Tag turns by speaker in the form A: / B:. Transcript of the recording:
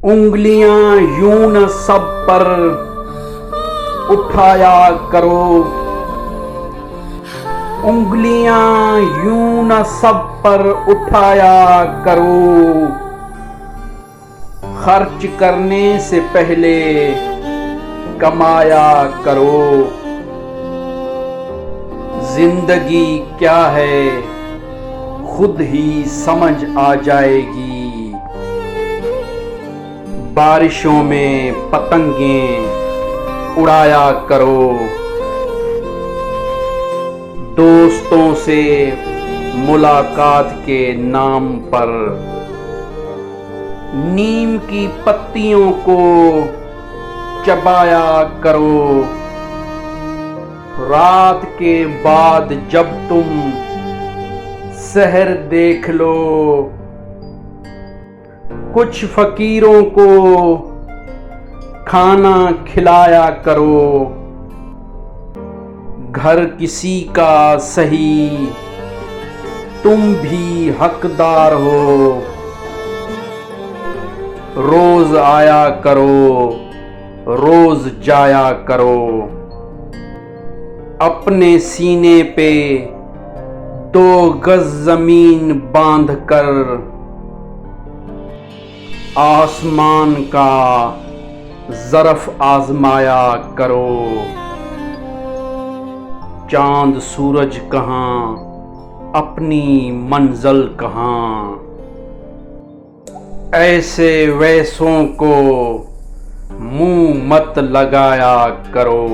A: उंगलियां यूं न सब पर उठाया करो। उंगलियां यूं न सब पर उठाया करो। खर्च करने से पहले कमाया करो। जिंदगी क्या है खुद ही समझ आ जाएगी। बारिशों में पतंगें उड़ाया करो। दोस्तों से मुलाकात के नाम पर नीम की पत्तियों को चबाया करो। रात के बाद जब तुम सहर देख लो, कुछ फकीरों को खाना खिलाया करो। घर किसी का सही, तुम भी हकदार हो। रोज आया करो, रोज जाया करो। अपने सीने पे 2 गज जमीन बांध कर आसमान का ज़र्फ़ आज़माया करो। चांद सूरज कहाँ, अपनी मंज़िल कहाँ। ऐसे वैसों को मुंह मत लगाया करो।